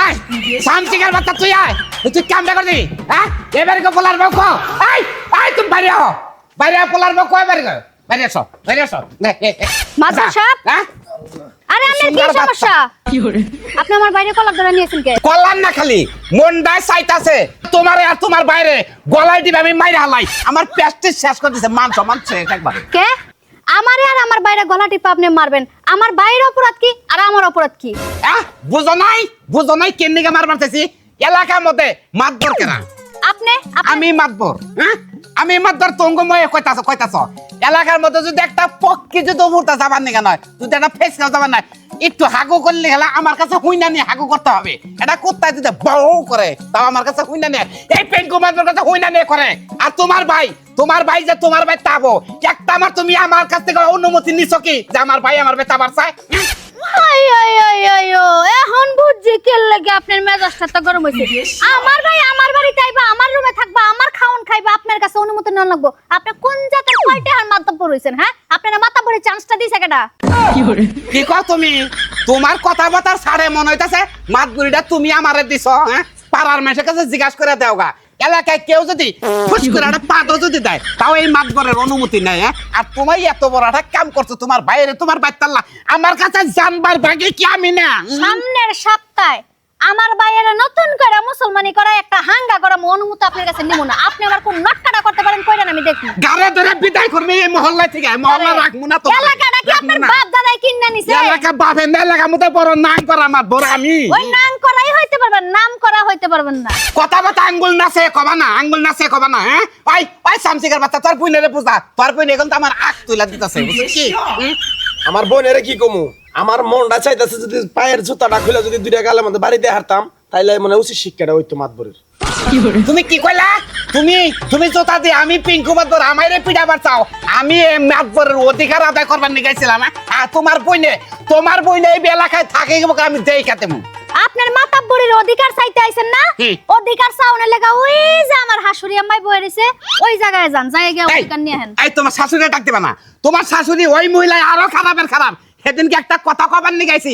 আয় সামসিকের বাচ্চা তুই আয় তুই কামটা করবি হ্যাঁ এবারে কো পোলার বউ কো আয় আয় তুমি বাইরে হও পোলার বউ কো বাইরে আসো মাদবর সাহেব হ্যাঁ আরে আমার কি সমস্যা আপনি আমার বাইরে কলার ধরে নিয়েছেন কে কল্যাণ না খালি মনটায় চাইতাছে তোমারে আর তোমার বাইরে গলায় দিবে আমি মাইরা হালাই আমার পেস্টিস শেষ করে দিছে মান সম্মান শেষ একবার কে আমারে আর আমার বাইরে গলা টিপে আপনি মারবেন আমার বাইরে অপরাধ কি আর আমার অপরাধ কি বুঝো নাই কেন নিকে মার মারতেছি এলাকার মধ্যে মাতবর কেনা আপনি আমি মাতবর হ্যাঁ আমি মাতবর তঙ্গময় কইতাছ এলাকার মধ্যে যদি একটা পক্ষী যদি উড়তা যাবার নিকে নয় যদি একটা ফেস খাওয়া যাবার নাই একটু হাগু করলে গেলে আমার কাছে হুইনা নিয়ে হাগু করতে হবে এটা কুত্তায় যদি বউ করে তাও আমার কাছে হুইনা নিয়ে এই পেঙ্কু মাতবর কাছে হুইনা নিয়ে করে আর তোমার ভাই যে তোমার ভাই তাবো একটা আমার তুমি আমার কাছ থেকে অনুমতি নিছো কি যে আমার ভাই আমার বেটা বাড়ছায় এখন বুঝছি কে লাগে আপনার মেজাজটা তো গরম হইছে আমার ভাই আমার বাড়িতে আইবা আমার রুমে থাকবা আমার খাওন খাইবা আপনার কাছে অনুমতি নেওয়া লাগবো আপনি কোন জাতের কয়টা আর মাতাব্বর হইছেন হ্যাঁ আপনারা মাতাব্বরের চান্সটা দিছে কেডা কি কও তুমি তোমার কথাবার্তার সাড়ে মনে হইতাছে মাতবুড়িটা তুমি আমারে দিছো হ্যাঁ পাড়ার মানুষের কাছে জিজ্ঞাসা করে দেওগা এলাকায় কেউ যদি ফুস করে একটা পাদও যদি দেয় তাও এই মাতবরের অনুমতি নেই হ্যাঁ আর তোমার এত বড় একটা কাম করছো তোমার বাইরে তোমার বাইতাল্লা আমার কাছে জানবার ভাগে কি আমি না সামনের সপ্তাহে আমার বাইরে নতুন করে মুসলমানি করা একটা হাঙ্গা করা অনুমতি আপনার কাছে নিব না আপনি আমার কোন নটকাটা করতে পারেন কইরা আমি দেখি গারে ধরে বিদায় করবে এই মহল্লা থেকে মহল্লা রাখবো না তো এলাকাটা কি আপনার বাপ দাদাই কিনা নিছে এলাকা বাপে না এলাকা মতো বড় নাম করা আমার বড় আমি ওই নাম করাই হইতে পারবেন নাম করা হইতে পারবেন না কথা আঙ্গুল নাচে কবা না হ্যাঁ ওই সামসিকের বাচ্চা তোর বুইনেরে পূজা তোর বুইনে এখন তো আমার আখ তুইলা দিতেছে বুঝছিস কি আমার বোনেরে কি কমু আমার মনটা চাইতেছে যদি পায়ের জুতাটা খুলে যদি দুইটা গালের মধ্যে বাড়িতে হারতাম তাইলে মানে উচিত শিক্ষাটা হইতো মাতবরের তুমি কি কইলা তুমি জোতা দিয়ে আমি পিঙ্কু মাতবর আমারে পিড়াবার চাও আমি মাতবরের অধিকার আদায় করবার নিগাইছিলাম আর তোমার বইনে এই এলাকায় থাকে আমি দেই খাতেমু আপনার মাতাব্বরের অধিকার চাইতে আইছেন না অধিকার চাওনের লাগা ওই যে আমার হাসুরি আম্মাই বই রইছে ওই জায়গায় যান জায়গায় অধিকার নিয়ে আহেন এই তোমার শাশুড়ি ডাক দিবা না তোমার শাশুড়ি ওই মহিলা আরো খারাপ সেদিনকে একটা কথা কবার নিগাইছি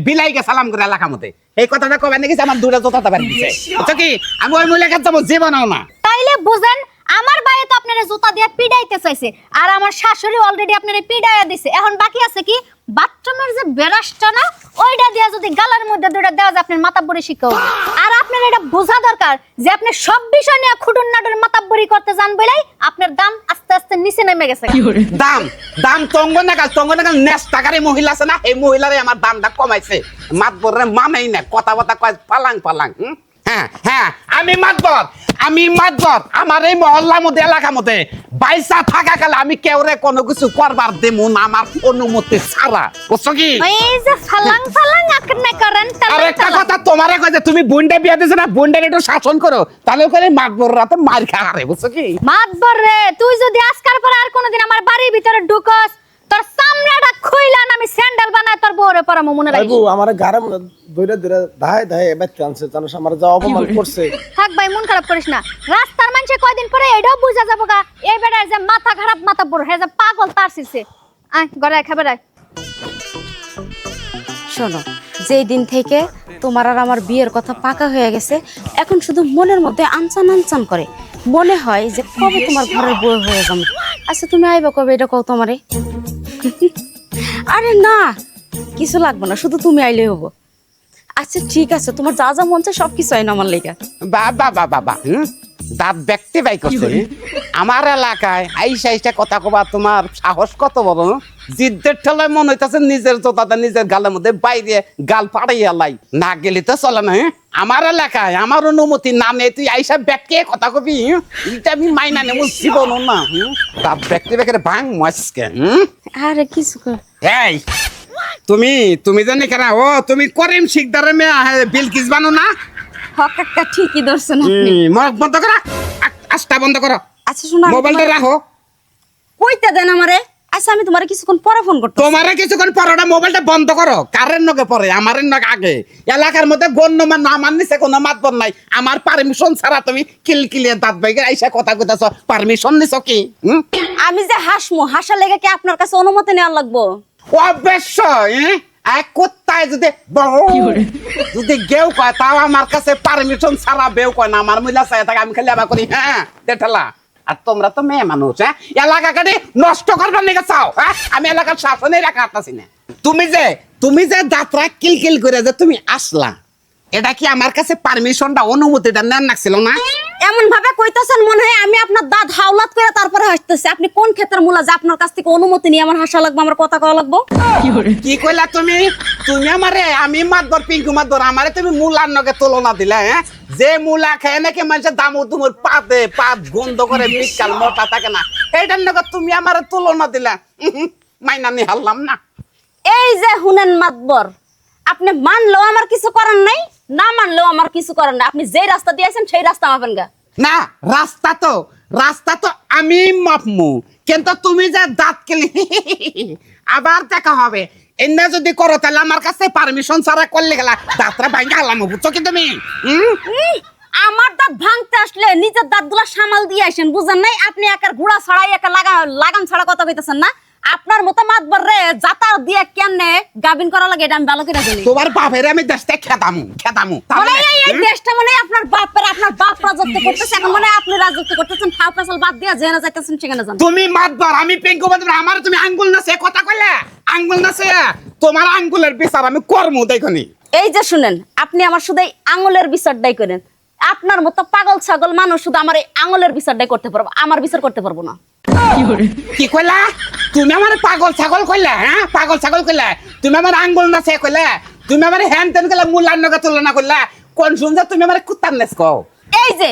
বিলাইকে সালাম করে এলাকা মতে এই কথাটা কবার নিগেছি আমার দুটা জোতাটা বাড়ি দিছে বুঝছো কি আমি ওই মহিলাকে যাবো জীবনও না তাইলে বুঝেন আমার ভাই তো আপনারে জুতা দিয়ে পিডাইতে চাইছে আর আমার শাশুড়ি অলরেডি আপনারে পিডাইয়া দিছে এখন বাকি আছে কি বাথরুমের যে বেরাসটা না ওইটা দিয়া যদি গালার মধ্যে দুইটা দেওয়া যায় আপনার মাতাব্বরি শিক্ষা হবে আর আপনার এটা বোঝা দরকার যে আপনি সব বিষয় নিয়ে খুটুন নাটুর মাতাব্বরি করতে জান বলেই আপনার দাম আস্তে আস্তে নিচে নেমে গেছে দাম তঙ্গ নাগাল নেস্তাকারী মহিলা আছে না এই মহিলারে আমার দামটা কমাইছে মাতবরে মানেই না কথা কয় পালাং হ্যাঁ আমি মাতবর আমার এই মহল্লার মধ্যে এলাকার মধ্যে বাইসা থাকা কালে আমি কেউরে কোনো কিছু করবার দেবো না আমার অনুমতি ছাড়া বুঝছো কি এই যে ফালাং আপনি করেন আর একটা কথা তোমারে কই যে তুমি বুন্ডে বিয়া দিছ না বুন্ডে একটু শাসন করো তাহলে করে মাতবর রাতে মার খারে বুঝছো কি মাতবর রে তুই যদি আজকাল পরে আর কোনোদিন আমার বাড়ির ভিতরে ঢুকস তোর সামনেটা খুইলা না আমি স্যান্ডেল বানায় তোর বউরে পরামো মনে রাখিস বাবু আমার গারে মনে ধরে দায় বাইতে আনছে জানো আমার যা অপমান করছে থাক ভাই মন খারাপ করিস না রাস্তার মানুষে কয়দিন পরে এটাও বুঝা যাবো গা এই বেটার যে মাথা খারাপ মাথা বড় হে যে পাগল তার শিরছে আয় ঘরে খাবার আয় শোনো যেই দিন থেকে তোমার আর আমার বিয়ের কথা পাকা হয়ে গেছে এখন শুধু মনের মধ্যে আনচান করে মনে হয় যে কবে তোমার ঘরের বউ হয়ে যাবো আচ্ছা তুমি আইবা কবে এটা কও তোমারে আরে না কিছু লাগবে না শুধু তুমি আইলে হবো আচ্ছা ঠিক আছে তোমার যা যা মন চায় সবকিছু আইন আমার লেগা বাবা দাঁত ব্যক্তি বাই করছে আমার এলাকায় আইসা কথা কবা তোমার সাহস কত বড় জিদ্দের ঠেলায় মনে হইতাছে নিজের জোতাটা নিজের গালের মধ্যে বাইরে গাল পাড়াইয়া লাই না গেলে তো চলে না আমার এলাকায় আমার অনুমতি না নেই তুই আইসা ব্যক্তি কথা কবি এটা আমি মাইনা নেব জীবন না দাঁত ব্যক্তি বেকারে ভাঙ মস্কে আরে কিছু এই তুমি জানি কেন তুমি করিম শিকদারের মেয়ে বিলকিস বানো না হকাক্কা ঠিকই ধরছেন আপনি মুখ বন্ধ করো আস্তা বন্ধ করো আচ্ছা শোনো মোবাইলটা রাখো কইতে দেন আমারে আচ্ছা আমি তোমারে কিছুক্ষণ পরে ফোন করতে তোমারে কিছুক্ষণ পরে মোবাইলটা বন্ধ করো কারের নগে পরে আমারের নগে আগে এলাকার মধ্যে গণ্যমান না আমার নিচে কোনো মাতবর নাই আমার পারমিশন ছাড়া তুমি কিলকিলিয়ে দাঁত বাইকে আইসা কথা কইতাছ পারমিশন নিছো কি আমি যে হাসমু হাসা লেগে কি আপনার কাছে অনুমতি নেওয়া লাগবো অবশ্যই কোথায় যদি যদি কেউ কয় তাও আমার কাছে পারমিশন ছাড়া বেউ কয় না, আমার মহিলা চাই থাকে আমি খালি আবার করি হ্যাঁ দেঠালা। আর তোমরা তো মেয়ে মানুষ, হ্যাঁ এলাকা কাটে নষ্ট করবার লেগে চাও, হ্যাঁ আমি এলাকার শাসনে রাখা আসতেছি না। তুমি যে যাত্রা কিলকিল করে যে তুমি আসলা, এটা কি আমার কাছে পারমিশনটা অনুমতিটা নেন নাছিল না? এমন ভাবে কইতাছেন মনে হয় আমি আপনার দাঁত হাওলাত করে তারপরে হাসতেছি। আপনি কোন ক্ষেত্রের মূলা যে আপনার কাছ থেকে অনুমতি নিয়ে আমার হাসা লাগবে, আমার কথা কওয়া লাগবে? কি কইলা তুমি? তুমি আমারে আমি মাতবর পিঙ্কু মাতবর আমারে তুমি মূলার নগে তুলনা দিলা, হ্যাঁ যে মূলা খায় নাকি মানুষের দামুর দুমুর পাত গন্ধ করে বিকাল মোটা থাকে না, এইটার নগে তুমি আমারে তুলনা দিলা। মাইনা নি হারলাম না। এই যে হুনেন মাতবর, আপনি মানলেও আমার কিছু করার নাই, না মানলেও আমার কিছু করার নাই। আপনি যেই রাস্তা দিয়েছেন সেই রাস্তা মাপেন গা। না রাস্তা তো আমি মাপমু, কিন্তু তুমি যে দাঁত কেলি আবার দেখা হবে। এনে যদি করো তাহলে আমার কাছে পারমিশন ছাড়া করলে গেলা দাঁতটা ভাঙা হালাম, বুঝছো কি তুমি? আমার দাঁত ভাঙতে আসলে নিজের দাঁতগুলা সামাল দিয়ে আসেন, বুঝেন নাই? আপনি একার ঘোড়া ছাড়াই একা লাগাম ছাড়া কথা কইতেছেন না। আপনার মতো মাতবর রে যাতা দিয়ে কেমনে গাবিন করা লাগে এটা আমি ভালো করে জানি। তোমার বাপের আমি দেশটা খেদামু মানে এই দেশটা মানে আপনার বাপ রাজত্ব করতেছে, এখন মানে আপনি রাজত্ব করতেছেন। ফাও ফেসাল বাদ দিয়া যেখানে যাইতেছেন সেখানে যান। তুমি মাতবার আমি পিঙ্কু মাতবার, আমার তুমি আঙ্গুল নাছে কথা কইলে, আঙ্গুল নাছে তোমার আঙ্গুলের বিচার আমি করমু দেখনি। এই যে শুনেন, আপনি আমার শুধু এই আঙুলের বিচারটাই করেন। আপনার মতো পাগল ছাগল মানুষ শুধু আমার এই আঙুলের বিচারটাই করতে পারবো, আমার বিচার করতে পারবো না। কি কইলা? তুমি আমার পাগল ছাগল কইলা, হ্যাঁ পাগল ছাগল কইলা? তুমি আমার আঙ্গুল নাছে কইলা? তুমি আমার হ্যান তেন কইলা মুলার নগে তুলনা কইলা? কোন শুনছা তুমি আমার কুত্তার নেস কও? এই যে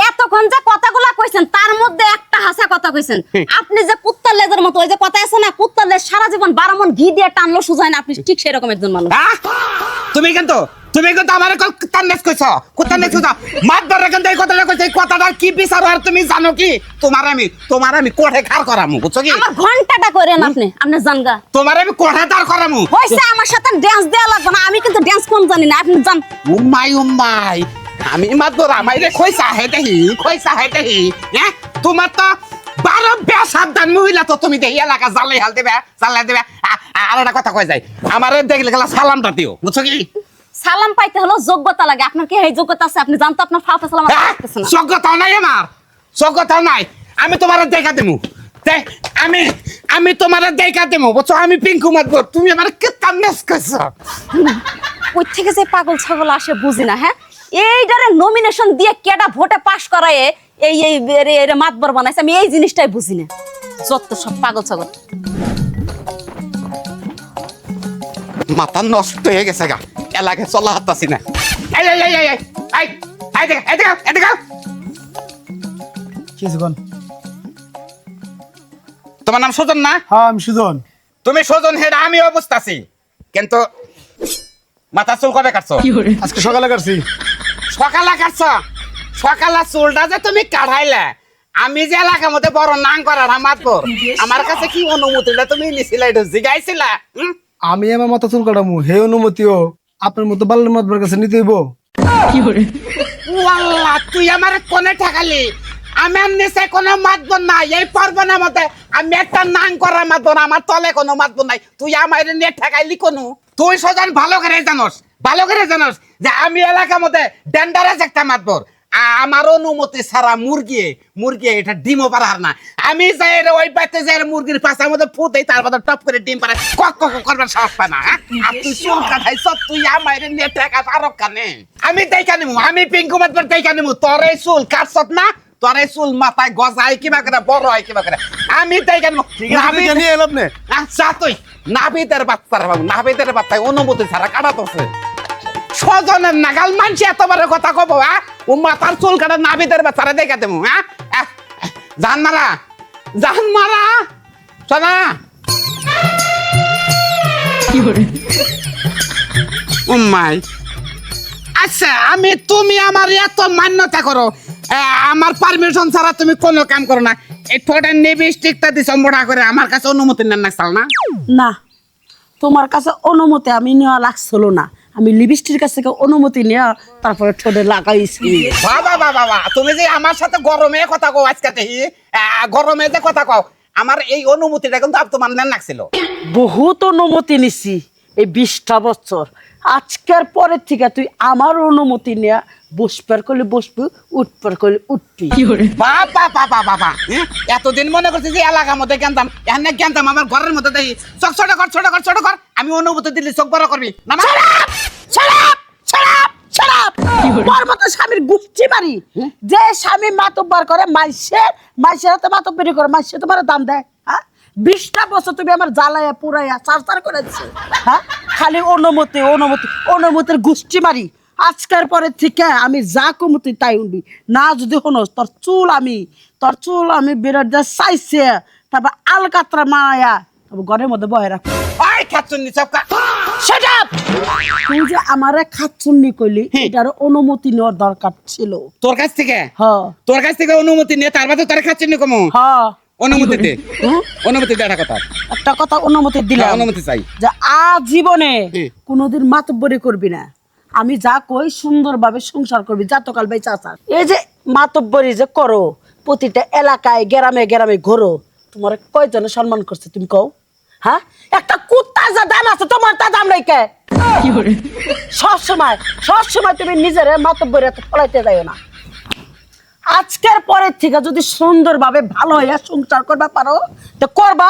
এতক্ষণ যে কথাগুলা কইছেন তার মধ্যে একটা হাসা কথা কইছেন। আপনি যে কুত্তার লেজের মতো, ওই যে কথা আছে না, কুত্তার লেজ সারা জীবন 12 মণ ঘি দিয়ে টানলো সুজায় না, আপনি ঠিক সেরকম একজন মানুষ। হ্যাঁ তুমি কিন্তু আমার কুত্তার নেস কইছো, কুত্তার নেস কইছো। মাতবার কিন্তু এই কথাটা কইছো, এই কথাটার কি বিচার আর তুমি জানো কি? তোমার আমি কোঠে খাড় করামু, বুঝছো কি? আমার ঘন্টাটা করেন আপনি জানগা। তোমার আমি কোঠে দাঁড় করামু। হইছে, আমার সাথে ড্যান্স দেয়া লাগবে না, আমি কিন্তু ড্যান্স কোন জানি না, আপনি জান। উম্মাই আমি মাতবর আমাইরে কইছা হেতেহি হ্যাঁ তোমার তো 12 বেসাবধান মহিলা তো তুমি দেখি এলাকা জ্বালাই দেবে। আর একটা কথা কই যায়, আমারে দেখলে গেলা সালামটা দিও, বুঝছো কি? সালাম পাইতে হলো যোগ্যতা লাগে। আপনার কি এই যোগ্যতা আছে? আপনি জানতো আপনার ফাফা সালাম করতেছেন না। যোগ্যতাও নাই আমার, যোগ্যতাও নাই। আমি তোমারে দেখা দেবো, আমি তোমারে দেখা দেবো, বুঝছো? আমি পিঙ্কু মাতবর, তুমি আমার কেতাম নেস কইছো। ওই থেকে যে পাগল ছাগল আসে বুঝি না। হ্যাঁ এইটারে নমিনেশন দিয়ে কেডা ভোটে পাশ করায় এই মাতবর বানাইছে, আমি এই জিনিসটাই বুঝি না। যত সব পাগল ছাগল। মাথা নষ্ট হয়ে গেছে গা, এলাকায় চলা হাঁটতাছি না। তোমার নাম সুজন না? হ্যাঁ আমি সুজন। তুমি সুজন হেডা আমিও বুঝতাছি, কিন্তু মাথা চুল কবে কাটছো? আজকে সকালে কাটছি। সকালে চুলটা যে তুমি কাটাইলে, আমি যে এলাকার মধ্যে বড় নাং করার মাতবর, আমার কাছে কি অনুমতিটা তুমি নিছিলা? এটা জিগাইছিলা? আমি আমার মাথা চুল কাটামু, হে অনুমতিও আপনার মতো বাল্যের মাতবার কাছে নিতে হইব। ওয়াল্লাহ তুই আমার কোনে ঠেকালি? আমি আর নিচে কোনো মাতবর নাই, এই পর্বনের মধ্যে আমি একটা নাং করা মাতবর, আমার তলে কোনো মাতবর নাই। তুই আমার নিয়ে ঠেকাইলি কোনো? তুই সজন ভালো করে জানোস যে আমি এলাকার মধ্যে ডেন্ডারাস একটা মাতবর। আমার অনুমতি ছাড়া মুরগি এটা ডিমও পারার না। আমি যাই ওই পাইতে যাই মুরগির পাশার মধ্যে ফুটেই তার মধ্যে টপ করে ডিম পারে, কক করবার সাহস পায় না। আর তুই চুল কাটাইছ, তুই আমার নিয়ে ঠেকা পারো কানে? আমি দেখা নিমু, আমি পিঙ্কু মাতবর দেখা নিমু। তোর এই চুল কাটছত না, তোর এই চুল মাথায় গজায় কিবা করে, বড় হয় কিবা করে, আমি দেখা নিমু। আচ্ছা তুই নাভিদের বাচ্চার অনুমতি ছাড়া কাটাতছে। স্বজনের নাগাল মানছি এতবার কথা কব? হ্যাঁ ও মাথার চুল কাটা নাভিদের বাচ্চারা দেখা দেবো। হ্যাঁ জান মারা শোনা। উম্মাই আচ্ছা, তুমি আমার এত মান্যতা করো, আমার পারমিশন ছাড়া তুমি কোনো কাম করো না। এই ঠোঁটে লিপস্টিকটা দিছ মোটা করে, আমার কাছে অনুমতি নেন না চাল না? না, তোমার কাছে অনুমতি আমি নেওয়া লাগছিল না। আমি লিপস্টিকের কাছ থেকে অনুমতি নেওয়া তারপরে ঠোঁটে লাগাইছি। বাবা তুমি যে আমার সাথে গরমে কথা কও, আজকে গরমে যে কথা কও, আমার এই অনুমতিটা কিন্তু তোমার নেন লাগছিল। বহুত অনুমতি নিছি, এই 20টা বছর আজকের পরের থেকে তুই আমার অনুমতি নিয়ে বসবার করলে বসবি, উঠবার করলে উঠবি। বাবা বাবা বাবা এতদিন মনে করছি যে এলাকার মধ্যে জ্ঞানতাম এখানে জ্ঞানতাম আমার ঘরের মধ্যে দেখি চোখ ছোট কর ছোট কর ছোট কর আমি অনুভূতি দিলে চোখ বড় করবি না না? তোর মতো স্বামীর গুপ্তি মারি, যে স্বামী মাতব্বার করে মাইসের হাতে মাতব্বরি করে, মাইসে তোমার দাম দেয়। হ্যাঁ, 20টা বছর তুমি আমার জ্বালাইয়া পুরাইয়া চার করে দিচ্ছে। হ্যাঁ, খালি অনুমতির গুষ্টি মারি। আজকের পরে থেকে আমি যা কমতি তাই উঠবি না। যদি হনস তোর চুল আমি বিরাট যা চাইছে, তারপর আলকাতরা মায়া তারপর ঘরের মধ্যে বয়ে রাখ। ওই খাচ্ছুন্নি সবকা Shut up! তুই যে আমারে খাচ্ছুন্নি কইলি, এটার অনুমতি নেওয়ার দরকার ছিল। তোর কাছ থেকে হ্যাঁ তোর কাছ থেকে অনুমতি নিয়ে তার বাদে তোর খাচ্ছুন্নি কমু হ্যাঁ, অনুমতি দে অনুমতি দে একটা কথা অনুমতি দিলাম, অনুমতি চাই যে আজীবনে কোনোদিন মাতব্বরি করবি না। আমি যা কই সুন্দরভাবে সংসার করবি, যাতকাল ভাই চাচা। এই যে মাতব্বরি যে করো, প্রতিটা এলাকায় গ্রামে ঘোরো, তোমার কয়জনে সম্মান করছে তুমি কও? হ্যাঁ, একটা কুত্তা যা দাম আছে তোমার তা দাম নাই কে? সবসময় তুমি নিজের মাতব্বরি ফলাইতে যাইও না। আজকের পরের থেকে যদি সুন্দরভাবে ভালো হইয়া সংসার করবা পারো তো করবা,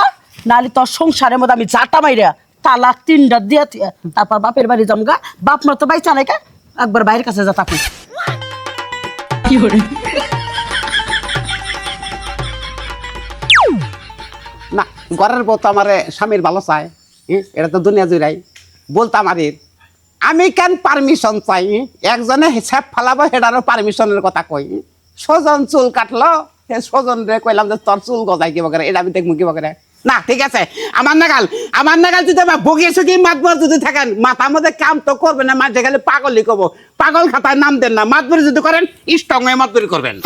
নাহলে তোর সংসারের মধ্যে আমি জাটা মাইরা তালাক 3টা দিয়ে তারপর বাপের বাড়ি জমগা। বাপ মা তো বাইচা নাই, একবার বাইরের কাছে যা থাকুক। না ঘরের বউ তো আমার স্বামীর ভালো চায় এটা তো দুনিয়া জুড়াই বলতাম আমি কেন পারমিশন চাই একজনে হিসাব ফালাবো সেটারও পারমিশনের কথা কই সজন চুল কাটলো সজন রে কইলাম যে তোর চুল গজাই কি বকরে এটা আমি দেখবো কি বকরে না ঠিক আছে আমার নাগাল যদি আমার বগিয়ে সুগিয়ে মাতবর যদি থাকেন মাথার মধ্যে কাম তো করবে না মাঝে গেলে পাগলই কব পাগল খাতায় নাম দেন না মাতবরি যদি করেন স্ট্রং হয়ে মাতবরি করবেন